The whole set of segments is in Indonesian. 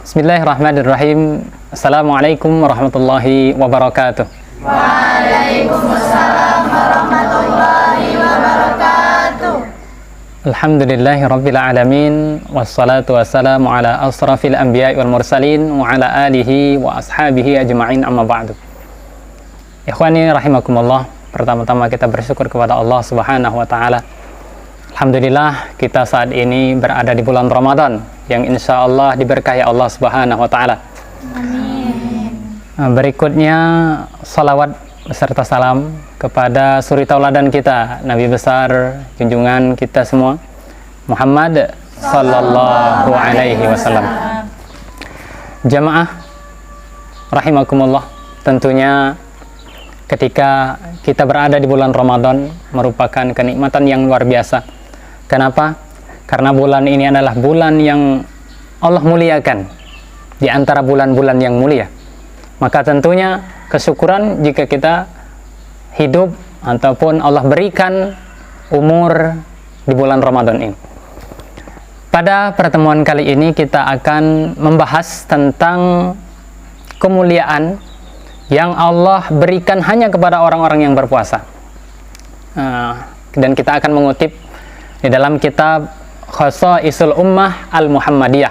Bismillahirrahmanirrahim. Assalamualaikum warahmatullahi wabarakatuh. Waalaikumsalam warahmatullahi wabarakatuh. Alhamdulillahi rabbil alamin. Wassalatu wassalamu ala asrafil anbiya'i wal mursalin wa ala alihi wa ashabihi ajma'in, amma ba'du. Ikhwani rahimakumullah, pertama-tama kita bersyukur kepada Allah Subhanahu wa taala. Alhamdulillah kita saat ini berada di bulan Ramadan yang insya Allah diberkahi Allah Subhanahu wa taala. Amin. Berikutnya salawat beserta salam kepada suri tauladan kita, Nabi besar junjungan kita semua, Muhammad sallallahu alaihi wasallam. Jamaah rahimakumullah, tentunya ketika kita berada di bulan Ramadan merupakan kenikmatan yang luar biasa. Kenapa? Karena bulan ini adalah bulan yang Allah muliakan di antara bulan-bulan yang mulia. Maka tentunya kesyukuran jika kita hidup ataupun Allah berikan umur di bulan Ramadan ini. Pada pertemuan kali ini kita akan membahas tentang kemuliaan yang Allah berikan hanya kepada orang-orang yang berpuasa. Dan kita akan mengutip di dalam kitab Khasaisul Ummah Al-Muhammadiyah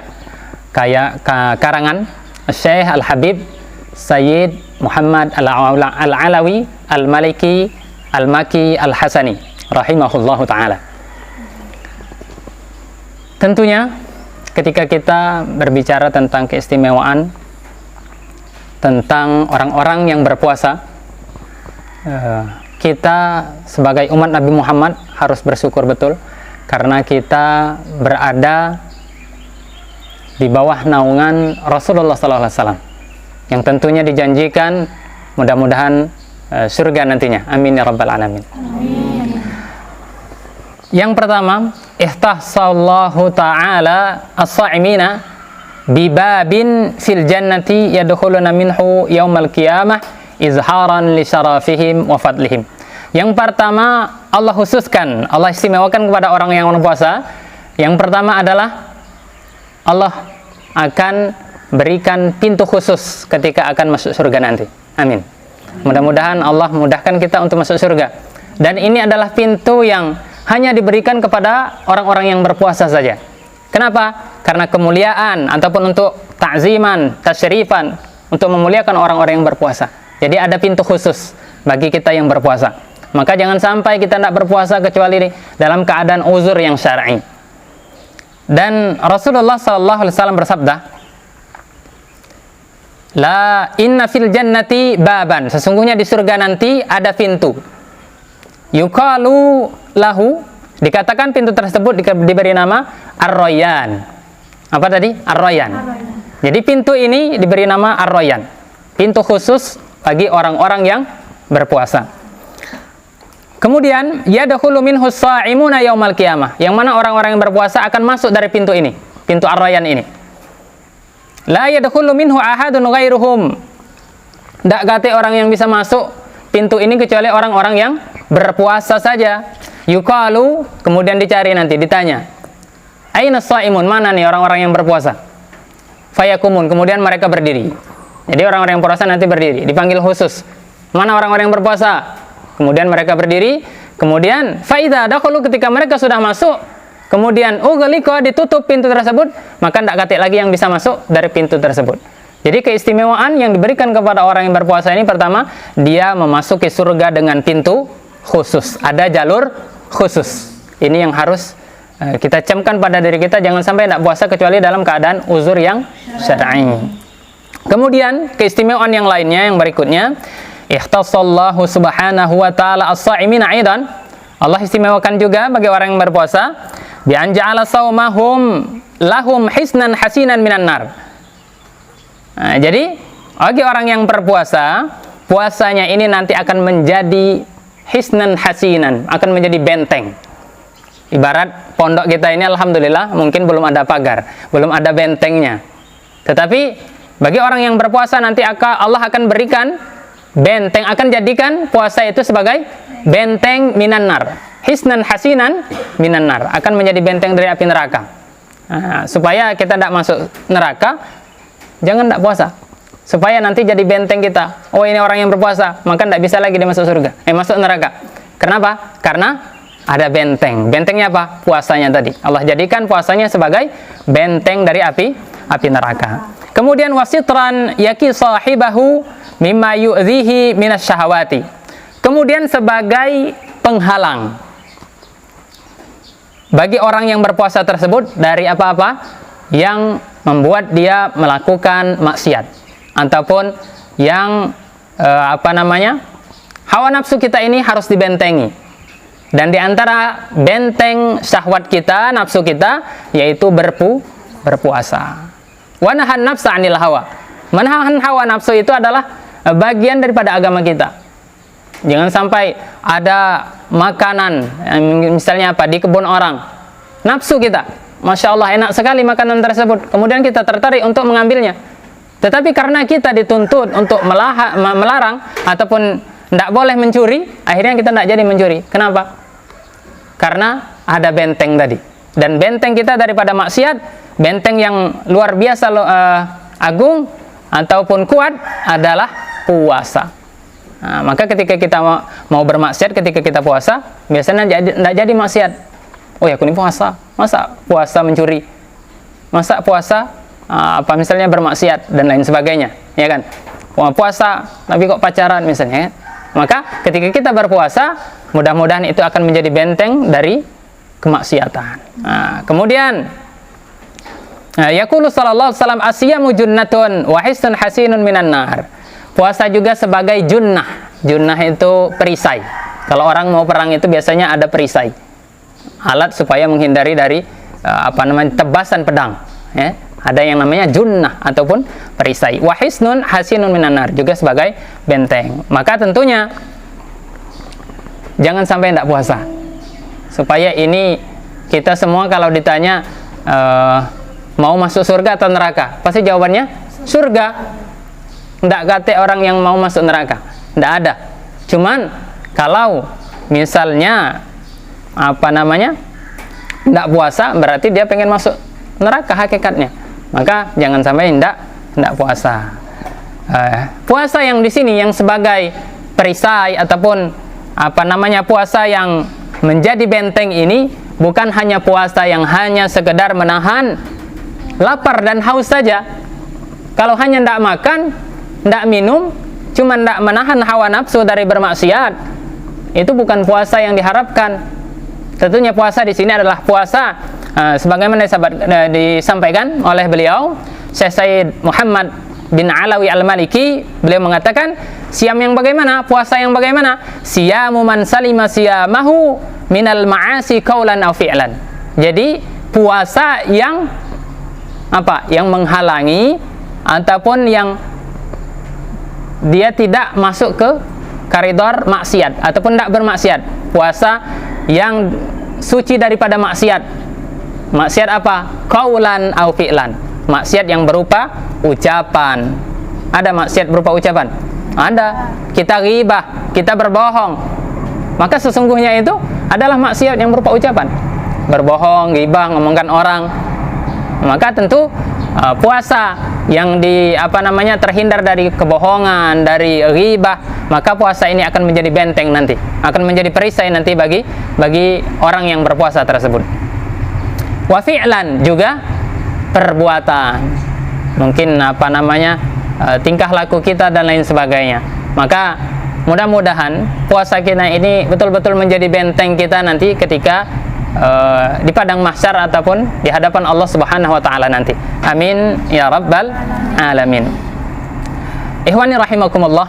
karangan Syekh Al-Habib Sayyid Muhammad Al-Alawi Al-Maliki Al-Maki Al-Hasani rahimahullahu ta'ala. Tentunya ketika kita berbicara tentang keistimewaan tentang orang-orang yang berpuasa, kita sebagai umat Nabi Muhammad harus bersyukur betul karena kita berada di bawah naungan Rasulullah SAW yang tentunya dijanjikan mudah-mudahan surga nantinya. Amin ya rabbal alamin. Amin. Yang pertama, ihtasallahu ta'ala as-sa'imina bibabin fil jannati yadkhuluna minhu yaumal qiyamah izharan li syarafihim wa fadlihim. Yang pertama, Allah khususkan, Allah istimewakan kepada orang yang berpuasa. Yang pertama adalah Allah akan berikan pintu khusus ketika akan masuk surga nanti. Amin. Mudah-mudahan Allah mudahkan kita untuk masuk surga. Dan ini adalah pintu yang hanya diberikan kepada orang-orang yang berpuasa saja. Kenapa? Karena kemuliaan ataupun untuk ta'ziman, tasyrifan, untuk memuliakan orang-orang yang berpuasa. Jadi ada pintu khusus bagi kita yang berpuasa. Maka jangan sampai kita tidak berpuasa kecuali dalam keadaan uzur yang syar'i. Dan Rasulullah SAW bersabda, La inna fil jannati baban. Sesungguhnya di surga nanti ada pintu. Yuqalu lahu. Dikatakan pintu tersebut diberi nama Ar-Rayyan. Apa tadi? Ar-Rayyan. Jadi pintu ini diberi nama Ar-Rayyan. Pintu khusus bagi orang-orang yang berpuasa. Kemudian yadkhulu minhu as-sha'imuna yaumal qiyamah. Yang mana orang-orang yang berpuasa akan masuk dari pintu ini, pintu Ar-Rayyan ini. La yadkhulu minhu ahadun ghairuhum. Tidak gate orang yang bisa masuk pintu ini kecuali orang-orang yang berpuasa saja. Yuqalu, kemudian dicari nanti, ditanya, aina as-sha'imun, mana nih orang-orang yang berpuasa? Fayakumun, kemudian mereka berdiri. Jadi orang-orang yang berpuasa nanti berdiri, dipanggil khusus. Mana orang-orang yang berpuasa? Kemudian mereka berdiri, kemudian faida dakhalu, ketika mereka sudah masuk, kemudian ughliqa, ditutup pintu tersebut, maka tidak katik lagi yang bisa masuk dari pintu tersebut. Jadi keistimewaan yang diberikan kepada orang yang berpuasa ini, pertama, dia memasuki surga dengan pintu khusus, ada jalur khusus. Ini yang harus kita camkan pada diri kita, jangan sampai tidak puasa kecuali dalam keadaan uzur yang syar'i. Kemudian keistimewaan yang lainnya yang berikutnya, ikhtasallahu subhanahu wa ta'ala as-sha'imina aidan. Allah istimewakan juga bagi orang yang berpuasa bi an ja'ala saumahum lahum hisnan hasinan minan nar. Jadi bagi orang yang berpuasa, puasanya ini nanti akan menjadi hisnan hasinan, akan menjadi benteng. Ibarat pondok kita ini alhamdulillah mungkin belum ada pagar, belum ada bentengnya. Tetapi bagi orang yang berpuasa nanti Allah akan berikan benteng, akan jadikan puasa itu sebagai benteng minan nar. Hisnan hasinan minan nar, akan menjadi benteng dari api neraka. Supaya kita tidak masuk neraka, jangan tidak puasa. Supaya nanti jadi benteng kita. Oh, ini orang yang berpuasa, maka tidak bisa lagi dia masuk surga. Masuk neraka. Kenapa? Karena ada benteng. Bentengnya apa? Puasanya tadi. Allah jadikan puasanya sebagai benteng dari api neraka. Kemudian wasitran yaki sahibahu mimma yu'dhihi minasyahawati. Kemudian sebagai penghalang bagi orang yang berpuasa tersebut dari apa-apa yang membuat dia melakukan maksiat ataupun yang hawa nafsu kita ini harus dibentengi. Dan di antara benteng syahwat kita, nafsu kita, yaitu berpuasa. Wa nahan nafsa 'anil hawa. Menahan hawa nafsu itu adalah bagian daripada agama kita. Jangan sampai ada makanan, misalnya di kebun orang, nafsu kita, Masya Allah enak sekali makanan tersebut, kemudian kita tertarik untuk mengambilnya. Tetapi karena kita dituntut untuk melarang ataupun tidak boleh mencuri, akhirnya kita tidak jadi mencuri. Kenapa? Karena ada benteng tadi. Dan benteng kita daripada maksiat, benteng yang luar biasa agung ataupun kuat adalah puasa. Nah, maka ketika kita mau bermaksiat, ketika kita puasa, biasanya tidak jadi maksiat. Oh ya, aku ini puasa. Masa puasa mencuri? Masa puasa misalnya bermaksiat dan lain sebagainya, ya kan? Puasa tapi kok pacaran misalnya, kan? Maka ketika kita berpuasa, mudah-mudahan itu akan menjadi benteng dari kemaksiatan. Kemudian yaqulu sallallahu alaihi wasallam asyamu junnatun wa hisnun hasinun minan nar. Puasa juga sebagai junnah. Junnah itu perisai. Kalau orang mau perang itu biasanya ada perisai. Alat supaya menghindari dari tebasan pedang, ya. Ada yang namanya junnah ataupun perisai. Wa hisnun hasinun minan nar, juga sebagai benteng. Maka tentunya jangan sampai tidak puasa. Supaya ini kita semua kalau ditanya mau masuk surga atau neraka, pasti jawabannya surga. Tidak kata orang yang mau masuk neraka, tidak ada. Cuman kalau misalnya tidak puasa, berarti dia pengen masuk neraka hakikatnya. Maka jangan sampai tidak puasa. Puasa yang di sini yang sebagai perisai ataupun puasa yang menjadi benteng ini bukan hanya puasa yang hanya sekedar menahan lapar dan haus saja. Kalau hanya tidak makan, tidak minum, cuma tidak menahan hawa nafsu dari bermaksiat, itu bukan puasa yang diharapkan. Tentunya puasa di sini adalah puasa sebagaimana disampaikan oleh beliau Syekh Said Muhammad bin Alawi Al-Maliki. Beliau mengatakan, siam yang bagaimana? Puasa yang bagaimana? Siyamu man salima siyamahu minal ma'asi qaulan aw fi'lan. Jadi puasa yang yang menghalangi ataupun yang dia tidak masuk ke koridor maksiat ataupun tidak bermaksiat. Puasa yang suci daripada maksiat. Maksiat apa? Qaulan aw fi'lan. Maksiat yang berupa ucapan. Ada maksiat berupa ucapan? Ada. Kita ghibah, kita berbohong. Maka sesungguhnya itu adalah maksiat yang berupa ucapan. Berbohong, ghibah, ngomongkan orang. Maka tentu puasa yang terhindar dari kebohongan, dari ghibah, maka puasa ini akan menjadi benteng nanti, akan menjadi perisai nanti bagi orang yang berpuasa tersebut. Wa fi'lan, juga perbuatan, mungkin tingkah laku kita dan lain sebagainya. Maka mudah-mudahan puasa kita ini betul-betul menjadi benteng kita nanti ketika di padang mahsyar ataupun di hadapan Allah Subhanahu wa taala nanti. Amin ya rabbal alamin. Ikhwani rahimakumullah.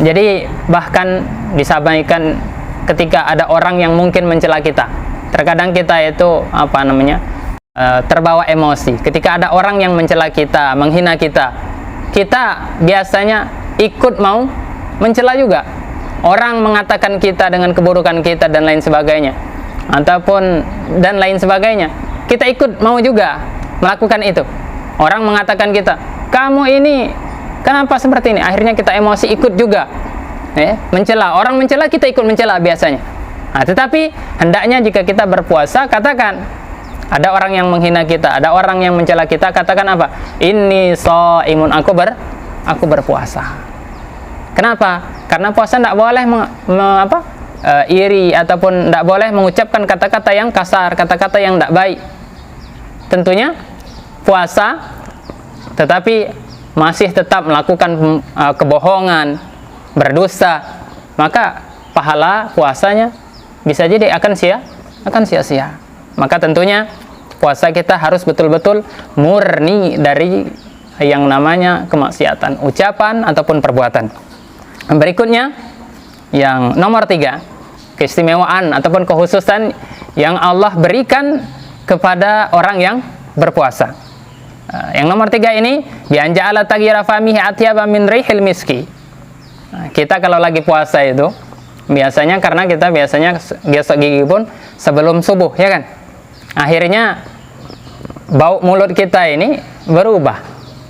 Jadi bahkan disampaikan ketika ada orang yang mungkin mencela kita. Terkadang kita itu terbawa emosi. Ketika ada orang yang mencela kita, menghina kita, kita biasanya ikut mau mencela juga. Orang mengatakan kita dengan keburukan kita dan lain sebagainya, ataupun dan lain sebagainya, kita ikut mau juga melakukan itu. Orang mengatakan kita, kamu ini kenapa seperti ini? Akhirnya kita emosi ikut juga, mencela. Orang mencela, kita ikut mencela biasanya. Tetapi hendaknya jika kita berpuasa, katakan, ada orang yang menghina kita, ada orang yang mencela kita, katakan apa? Inni shaimun, aku berpuasa. Kenapa? Karena puasa tidak boleh iri ataupun tidak boleh mengucapkan kata-kata yang kasar, kata-kata yang tidak baik. Tentunya puasa, tetapi masih tetap melakukan kebohongan, berdosa, maka pahala puasanya bisa jadi akan sia-sia. Maka tentunya puasa kita harus betul-betul murni dari yang namanya kemaksiatan, ucapan ataupun perbuatan. Berikutnya yang nomor 3, keistimewaan ataupun kekhususan yang Allah berikan kepada orang yang berpuasa. Yang nomor 3 ini, bi'an ja'ala taghira famihi atyaba min rihil miski. Kita kalau lagi puasa itu biasanya, karena kita biasanya gosok gigi pun sebelum subuh, ya kan? Akhirnya bau mulut kita ini berubah.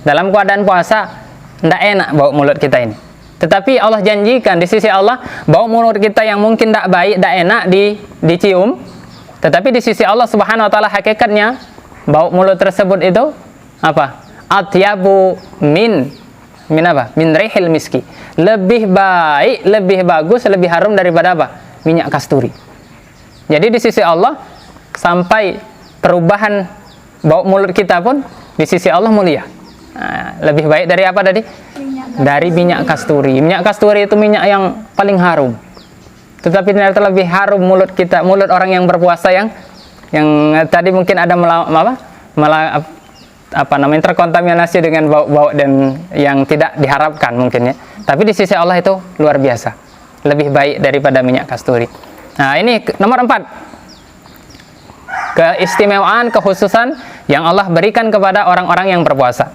Dalam keadaan puasa tidak enak bau mulut kita ini. Tetapi Allah janjikan di sisi Allah, bau mulut kita yang mungkin tidak baik, tidak enak dicium, tetapi di sisi Allah Subhanahu wa taala hakikatnya bau mulut tersebut itu apa? Atyabu min apa? Min rihil miski. Lebih baik, lebih bagus, lebih harum daripada apa? Minyak kasturi. Jadi di sisi Allah sampai perubahan bau mulut kita pun di sisi Allah mulia. Lebih baik dari apa tadi? Dari minyak kasturi. Minyak kasturi itu minyak yang paling harum. Tetapi ternyata lebih harum mulut kita, mulut orang yang berpuasa yang tadi mungkin ada terkontaminasi dengan bau-bau dan yang tidak diharapkan mungkin ya. Tapi di sisi Allah itu luar biasa, lebih baik daripada minyak kasturi. Nah, ini nomor 4, keistimewaan, kekhususan yang Allah berikan kepada orang-orang yang berpuasa.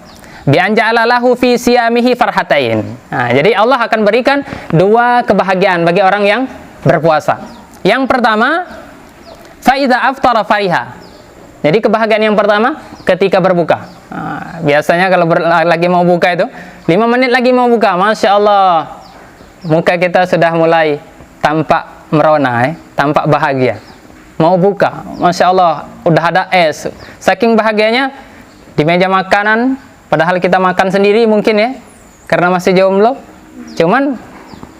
Bi'an ja'ala lahu fi siyamihi farhatain. Nah, jadi Allah akan berikan 2 kebahagiaan bagi orang yang berpuasa. Yang pertama, fa idza aftara fariha. Jadi kebahagiaan yang pertama ketika berbuka. Nah, biasanya kalau lagi mau buka itu 5 menit lagi mau buka, Masya Allah, muka kita sudah mulai tampak merona, tampak bahagia. Mau buka, Masya Allah, udah ada es. Saking bahagianya di meja makanan, padahal kita makan sendiri mungkin ya, karena masih jomblo. Cuman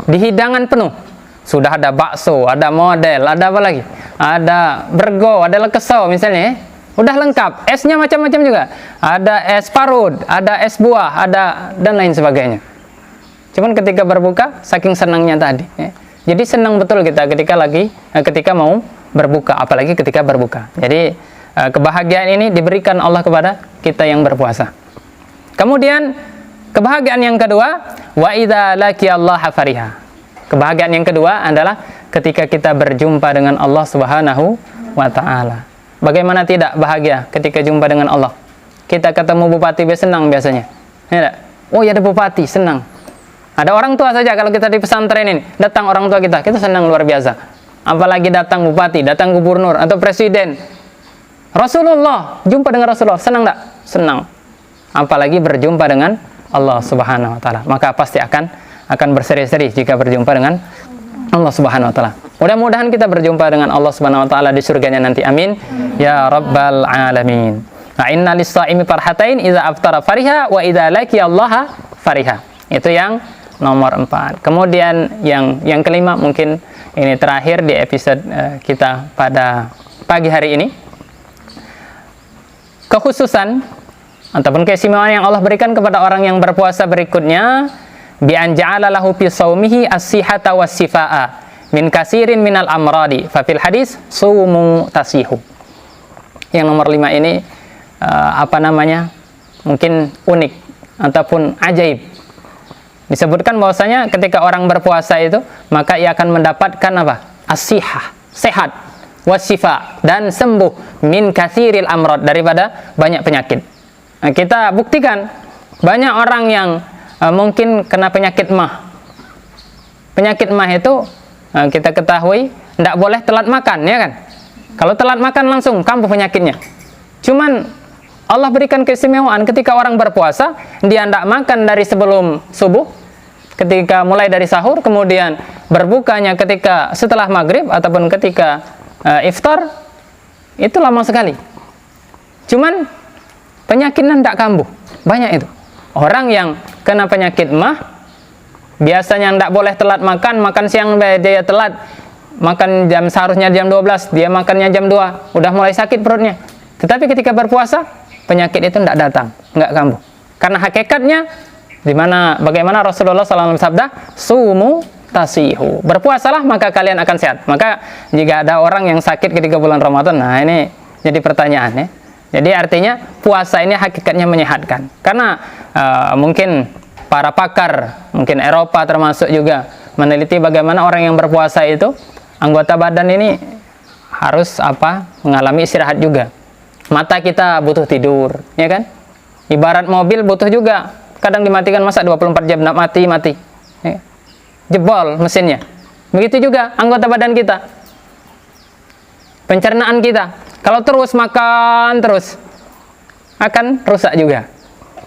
di hidangan penuh. Sudah ada bakso, ada model, ada apa lagi? Ada bergo, ada lekesau misalnya ya. Udah lengkap, esnya macam-macam juga. Ada es parut, ada es buah, ada dan lain sebagainya. Cuman ketika berbuka, saking senangnya tadi. Ya. Jadi senang betul kita ketika mau berbuka, apalagi ketika berbuka. Jadi kebahagiaan ini diberikan Allah kepada kita yang berpuasa. Kemudian kebahagiaan yang kedua, wa idza laqiyallaha fariha. Kebahagiaan yang kedua adalah ketika kita berjumpa dengan Allah Subhanahu wa taala. Bagaimana tidak bahagia ketika jumpa dengan Allah? Kita ketemu bupati senang biasanya. Ya, oh ya ada bupati, senang. Ada orang tua saja kalau kita di pesantren ini, datang orang tua kita senang luar biasa. Apalagi datang bupati, datang gubernur atau presiden. Rasulullah, jumpa dengan Rasulullah, senang enggak? Senang. Apalagi berjumpa dengan Allah Subhanahu wa taala. Maka pasti akan berseri-seri jika berjumpa dengan Allah Subhanahu wa taala. Mudah-mudahan kita berjumpa dengan Allah Subhanahu wa taala di surganya nanti. Amin. Ya rabbal alamin. Nah, inna lis-shaimi farhatain idza aftara fariha wa idza laqiyallaha fariha. Itu yang nomor 4. Kemudian yang kelima, mungkin ini terakhir di episode kita pada pagi hari ini. Kekhususan ataupun keistimewaan yang Allah berikan kepada orang yang berpuasa berikutnya, bi an ja'ala lahu fi shaumihi as-sihhata was-sifaa min kasirin minal amradi fa fil hadis sumu tasihu. Yang nomor 5 ini mungkin unik ataupun ajaib. Disebutkan bahwasanya ketika orang berpuasa itu, maka ia akan mendapatkan as-sihah, sehat, was-sifa, dan sembuh min kasiril amrad, daripada banyak penyakit. Nah, kita buktikan banyak orang yang mungkin kena penyakit mah. Penyakit mah itu kita ketahui tidak boleh telat makan, ya kan? Kalau telat makan langsung kambuh penyakitnya. Cuman Allah berikan keistimewaan ketika orang berpuasa, dia tidak makan dari sebelum subuh, ketika mulai dari sahur, kemudian berbukanya ketika setelah maghrib ataupun ketika iftar, itu lama sekali. Cuman penyakitnya tidak kambuh. Banyak itu. Orang yang kena penyakit mah, biasanya tidak boleh telat makan, makan siang dia telat, makan seharusnya jam 12, dia makannya jam 2, udah mulai sakit perutnya. Tetapi ketika berpuasa, penyakit itu tidak datang, nggak kambuh. Karena hakikatnya, bagaimana Rasulullah SAW sabda, sumu tasihu. Berpuasalah maka kalian akan sehat. Maka jika ada orang yang sakit ketika bulan Ramadan, nah ini jadi pertanyaan ya. Jadi artinya puasa ini hakikatnya menyehatkan. Karena mungkin para pakar, mungkin Eropa termasuk juga meneliti bagaimana orang yang berpuasa itu anggota badan ini harus mengalami istirahat juga. Mata kita butuh tidur, ya kan? Ibarat mobil butuh juga, kadang dimatikan masa 24 jam mati. Ya. Jebol mesinnya. Begitu juga anggota badan kita. Pencernaan kita. Kalau terus makan terus akan rusak juga.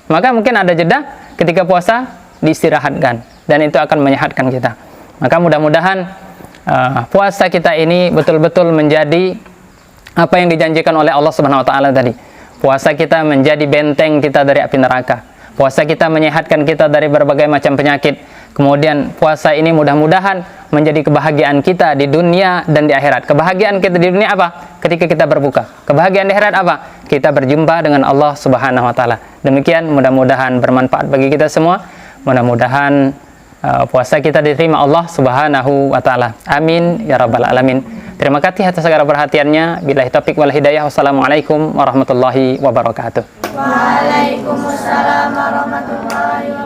Maka mungkin ada jeda ketika puasa diistirahatkan dan itu akan menyehatkan kita. Maka mudah-mudahan puasa kita ini betul-betul menjadi apa yang dijanjikan oleh Allah Subhanahu wa taala tadi. Puasa kita menjadi benteng kita dari api neraka. Puasa kita menyehatkan kita dari berbagai macam penyakit. Kemudian puasa ini mudah-mudahan menjadi kebahagiaan kita di dunia dan di akhirat. Kebahagiaan kita di dunia apa? Ketika kita berbuka. Kebahagiaan di akhirat apa? Kita berjumpa dengan Allah Subhanahu wa taala. Demikian mudah-mudahan bermanfaat bagi kita semua. Mudah-mudahan puasa kita diterima Allah Subhanahu wa taala. Amin ya rabbal alamin. Terima kasih atas segala perhatiannya. Billahi taufiq wal hidayah. Wassalamualaikum warahmatullahi wabarakatuh. Waalaikumsalam warahmatullahi wabarakatuh.